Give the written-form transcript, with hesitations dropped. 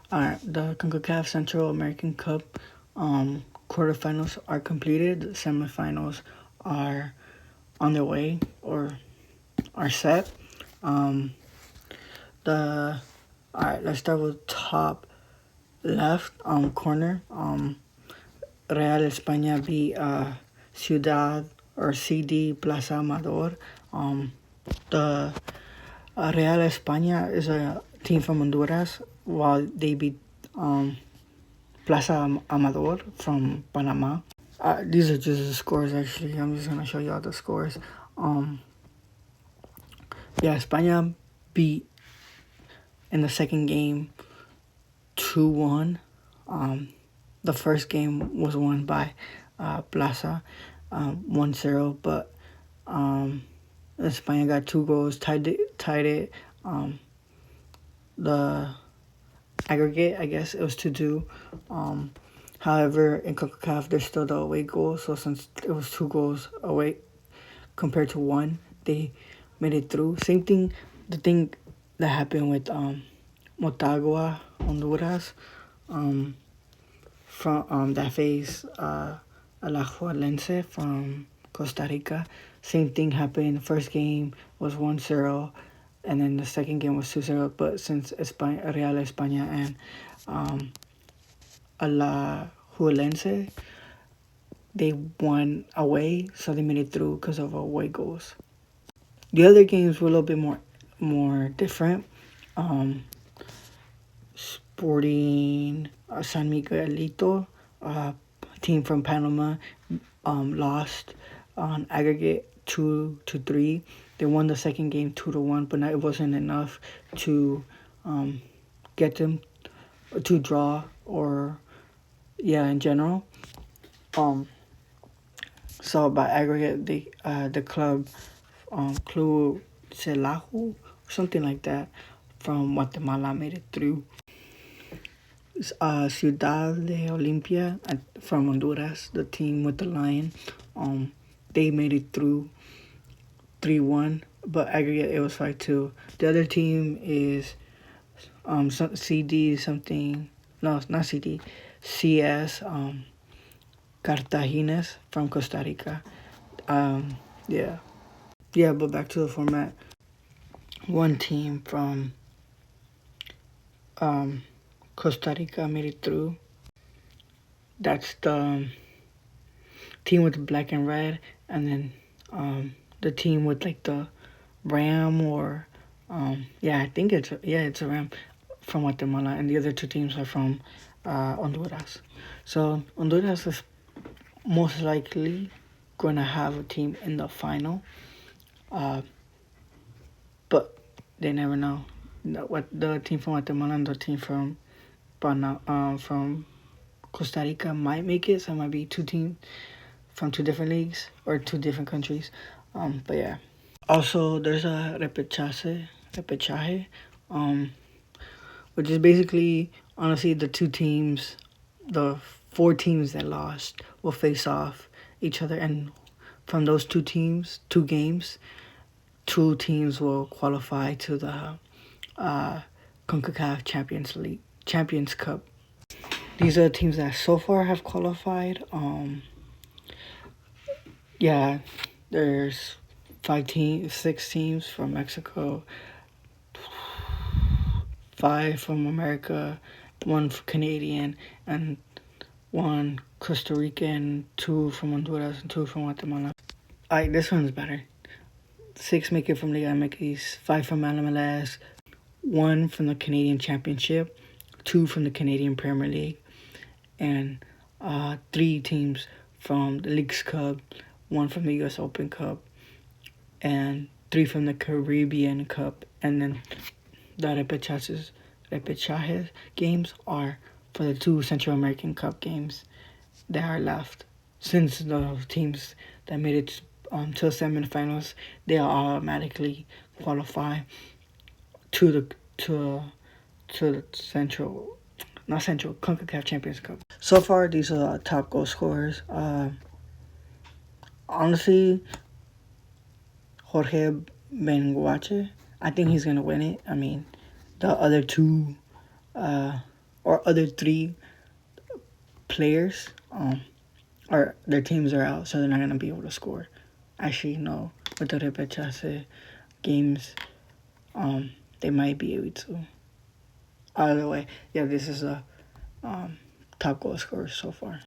The Concacaf Central American Cup quarterfinals are completed. The semifinals are on their way or are set. Let's start with top left corner. Real España beat Ciudad or CD Plaza Amador. The Real España is a team from Honduras, while they beat Plaza Amador from Panama. These are just the scores, actually. I'm just going to show you all the scores. España beat in the second game 2-1. The first game was won by Plaza 1-0, but España got 2 goals, tied it. The aggregate, I guess, it was 2-2. However, in Concacaf, there's still the away goal, so since it was 2 goals away compared to 1, they made it through. Same thing, the thing that happened with Motagua, Honduras, from that faced Alajuelense from Costa Rica. Same thing happened. First game was 1-0, and then the second game was 2-0. But since Real España and Alajuelense, they won away, so they made it through because of away goals. The other games were a little bit more different. Sporting San Miguelito, team from Panama, lost on aggregate 2-3. They won the second game 2-1, but it wasn't enough to get them to draw in general. So by aggregate, the club Club Celaju, something like that, from Guatemala made it through. Ciudad de Olimpia from Honduras, the team with the lion, they made it through 3-1, but aggregate it was 5-2. The other team is CD something, no, it's not CD, CS Cartaginés from Costa Rica. But back to the format. One team from Costa Rica made it through. That's the team with the black and red, and then the team with like the ram or I think it's a ram from Guatemala, and the other 2 teams are from Honduras. So Honduras is most likely going to have a team in the final, but they never know. What the team from Guatemala and the team from Costa Rica might make it, so it might be 2 teams from 2 different leagues or 2 different countries. But yeah. Also, there's a repechaje, which is basically, honestly, the 2 teams, the 4 teams that lost will face off each other, and from those 2 teams, 2 games, 2 teams will qualify to the Concacaf Champions Cup. These are the teams that so far have qualified. There's 6 teams from Mexico, 5 from America, 1 Canadian, and 1 Costa Rican, 2 from Honduras, and 2 from Guatemala. Alright, this one's better. 6 make it from Liga MX, 5 from MLS, 1 from the Canadian Championship, 2 from the Canadian Premier League, and 3 teams from the Leagues Cup, 1 from the US Open Cup, and 3 from the Caribbean Cup. And then the repechaje games are for the 2 Central American Cup games that are left. Since the teams that made it to the semifinals, they automatically qualify to the Concacaf Champions Cup. So far, these are top goal scorers. Honestly, Jorge Benguache, I think he's gonna win it. I mean, the other 2, or other 3 players, or their teams are out, so they're not gonna be able to score. Actually, no. With the repechaje games, they might be able to. Either way, yeah, this is a top goal scorer so far.